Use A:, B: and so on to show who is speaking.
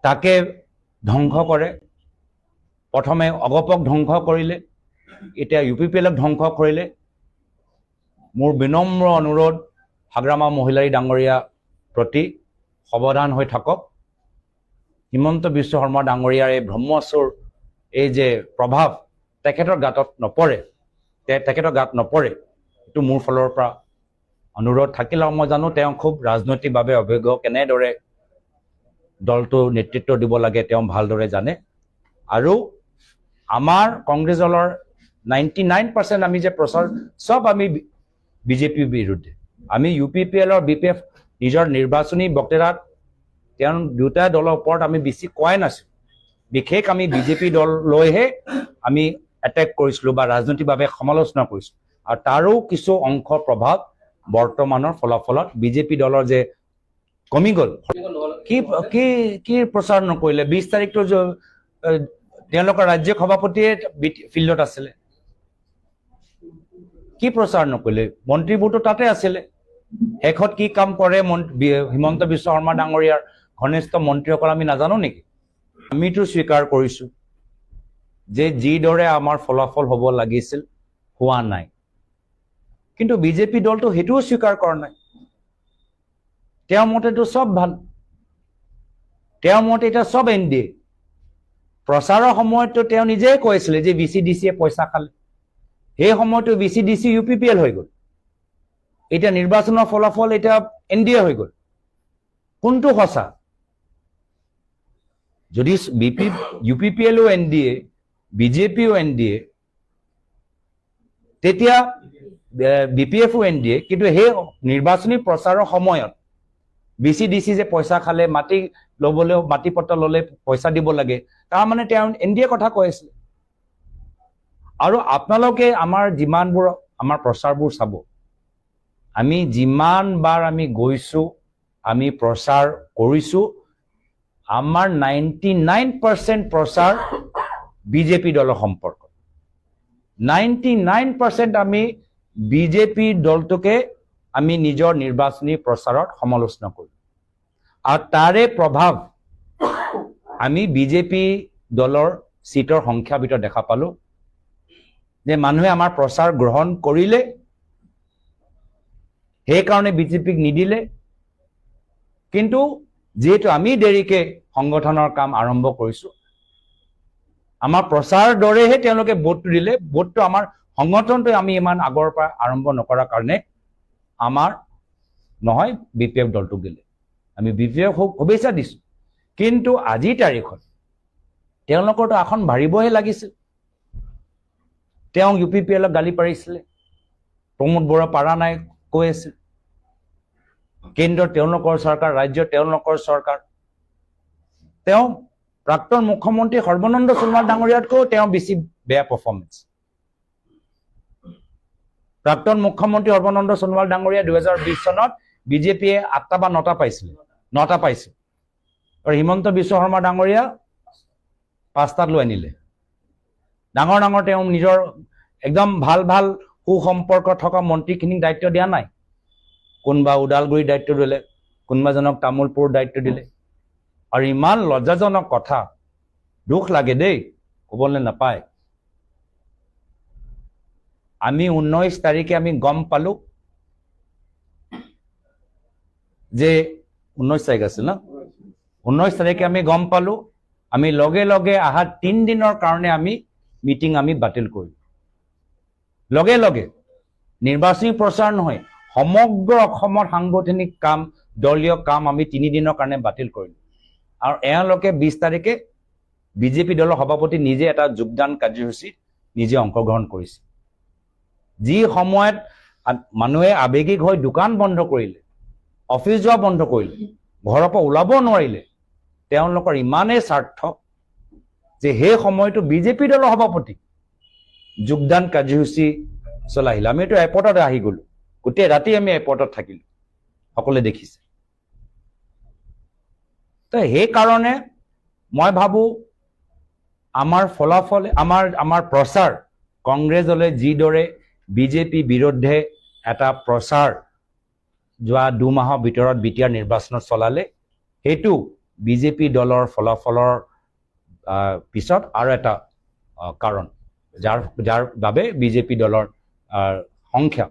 A: তাকে ধ্বংস কৰে। প্ৰথমে অগপক ধ্বংস কৰিলে, এতিয়া UPPLক ধ্বংস কৰিলে। মোৰ বিনম্ৰ অনুৰোধ হাগ্ৰামা মহিলাৰী ডাঙৰীয়া প্ৰতি সাৱধান হৈ থাকক। হিমন্ত বিশ্ব শৰ্মা ডাঙৰীয়াৰ এই ব্ৰহ্মচুৰ এই যে প্ৰভাৱ তেখেতৰ গাতত নপৰে, তেখেতৰ গাত নপৰে, এইটো মোৰ ফালৰ পৰা অনুৰোধ থাকিল। আৰু মই জানো তেওঁ খুব ৰাজনৈতিকভাৱে অভিজ্ঞ, কেনেদৰে দলটো নেতৃত্ব দিব লাগে তেওঁ ভালদৰে জানে। আৰু আমাৰ কংগ্ৰেছ দলৰ 99% আমি যে প্ৰচাৰ চব আমি বিজেপিৰ বিৰুদ্ধে। আমি UPPL আৰু BPF নিজৰ নিৰ্বাচনী বক্তৃতাত তেওঁ দুটা দলৰ ওপৰত আমি বেছি কোৱাই নাছিল। বিশেষ আমি বিজেপি দল লৈহে আমি এটেক কৰিছিলোঁ বা ৰাজনৈতিকভাৱে সমালোচনা কৰিছিলোঁ। আৰু তাৰো কিছু অংশ প্ৰভাৱ বৰ্তমানৰ ফলাফলত বিজেপি দলৰ যে কমি গ'ল। কি প্ৰচাৰ নকৰিলে? 20 তাৰিখটো তেওঁলোকৰ ৰাজ্যিক সভাপতিয়ে ফিল্ডত আছিলে, কি প্ৰচাৰ নকৰিলে? মন্ত্ৰীবোৰতো তাতে আছিলে। শেষত কি কাম কৰে হিমন্ত বিশ্ব শৰ্মা ডাঙৰীয়াৰ ঘনিষ্ঠ মন্ত্ৰীসকল আমি নাজানো নেকি? আমিতো স্বীকাৰ কৰিছোঁ যে যিদৰে আমাৰ ফলাফল হ'ব লাগিছিল হোৱা নাই, কিন্তু বিজেপি দলটো সেইটোও স্বীকাৰ কৰা নাই। তেওঁৰ মতেতো চব ভাল, তেওঁৰ মতে এতিয়া চব NDA। প্ৰচাৰৰ সময়তো তেওঁ নিজেই কৈছিলে যে VCDCয়ে পইচা খালে, সেই সময়তো VCDC UPPL হৈ গ'ল। এতিয়া নিৰ্বাচনৰ ফলাফল এতিয়া NDA হৈ গ'ল। কোনটো সঁচা? যদি UPPLও NDA, BJPও NDA, তেতিয়া BPFও NDA, কিন্তু সেই নিৰ্বাচনী প্ৰচাৰৰ সময়ত VCDC যে পইচা খালে, মাটি ল'বলৈও মাটি পত্ৰ ল'লে পইচা দিব লাগে, তাৰমানে তেওঁ NDA কথা কৈ আছিল। আৰু আপোনালোকে আমাৰ যিমানবোৰ আমাৰ প্ৰচাৰবোৰ চাব, আমি যিমানবাৰ আমি গৈছোঁ, আমি প্ৰচাৰ কৰিছোঁ, আমাৰ 99% প্ৰচাৰ বিজেপি দলৰ সম্পৰ্ক। 99% আমি বিজেপি দলটোকে আমি নিজৰ নিৰ্বাচনী প্ৰচাৰত সমালোচনা কৰোঁ। আৰু তাৰে প্ৰভাৱ আমি বিজেপি দলৰ সিটৰ সংখ্যাৰ ভিতৰত দেখা পালোঁ যে মানুহে আমাৰ প্ৰচাৰ গ্ৰহণ কৰিলে, সেইকাৰণে বিজেপিক নিদিলে। কিন্তু যেহেতু আমি দেৰিকে সংগঠনৰ কাম আৰম্ভ কৰিছোঁ, আমাৰ প্ৰচাৰ দৰেহে তেওঁলোকে ভোটটো দিলে। ভোটটো আমাৰ সংগঠনটো আমি ইমান আগৰ পৰা আৰম্ভ নকৰাৰ কাৰণে আমাৰ নহয়, BPF দলটোক দিলে। আমি BPF শুভেচ্ছা দিছোঁ, কিন্তু আজিৰ তাৰিখত তেওঁলোকৰতো আসন বাঢ়িবহে লাগিছিল। তেওঁ UPPLক গালি পাৰিছিলে, প্ৰমোদ বৰা পাৰা নাই কৈ আছিল। কেন্দ্ৰ তেওঁলোকৰ চৰকাৰ, ৰাজ্য তেওঁলোকৰ চৰকাৰ। তেওঁ প্ৰাক্তন মুখ্যমন্ত্ৰী সৰ্বানন্দ সোণোৱাল ডাঙৰীয়াতকৈও তেওঁ বেছি বেয়া পাৰফৰ্মেঞ্চ। প্ৰাক্তন মুখ্যমন্ত্ৰী সৰ্বানন্দ সোণোৱাল ডাঙৰীয়া 2020 চনত বিজেপিয়ে 8টা বা 9টা পাইছিলে, 9টা পাইছিল। আৰু হিমন্ত বিশ্ব শৰ্মা ডাঙৰীয়া 5টাত লৈ আনিলে। ডাঙৰ ডাঙৰ তেওঁ নিজৰ একদম ভাল ভাল সুসম্পৰ্ক থকা মন্ত্ৰীখিনিক দায়িত্ব দিয়া নাই। কোনোবা ওদালগুৰিৰ দায়িত্ব দিলে, কোনোবাজনক তামোলপুৰ দায়িত্ব দিলে। আৰু ইমান লজ্জাজনক কথা, দুখ লাগে দেই, ক'বলৈ নাপায়। আমি 19 তাৰিখে আমি গম পালোঁ যে 19 তাৰিখ আছিল ন, 19 তাৰিখে আমি গম পালোঁ, আমি লগে লগে অহা 3 দিনৰ কাৰণে আমি মিটিং আমি বাতিল কৰিলোঁ। লগে লগে নিৰ্বাচনী প্ৰচাৰ নহয়, সমগ্ৰ অসমৰ সাংগঠনিক কাম, দলীয় কাম আমি 3 দিনৰ কাৰণে বাতিল কৰিলোঁ। আৰু এওঁলোকে 20 তাৰিখে বিজেপি দলৰ সভাপতি নিজে এটা যোগদান কাৰ্যসূচীত নিজে অংশগ্ৰহণ কৰিছে। যি সময়ত মানুহে আৱেগিক হৈ দোকান বন্ধ কৰিলে, অফিচ যোৱা বন্ধ কৰিলে, ঘৰৰ পৰা ওলাব নোৱাৰিলে, তেওঁলোকৰ ইমানেই স্বাৰ্থ যে সেই সময়টো বিজেপি দলৰ সভাপতি যোগদান কাৰ্যসূচী চলাইছিল। আমিতো এয়াৰপৰ্টত আহি গ'লোঁ, গোটেই ৰাতি আমি এয়াৰপৰ্টত থাকিলোঁ, সকলোৱে দেখিছে। তো সেইকাৰণে মই ভাবোঁ আমাৰ ফলাফল, আমাৰ প্ৰচাৰ, কংগ্ৰেছ দলে যিদৰে বিজেপি বিৰুদ্ধে এটা প্ৰচাৰ যোৱা 2 মাহৰ ভিতৰত বিটিআৰ নিৰ্বাচনত চলালে, সেইটো বিজেপি দলৰ ফলাফলৰ পিছত আৰু এটা কাৰণ যাৰ বাবে বিজেপি দলৰ সংখ্যা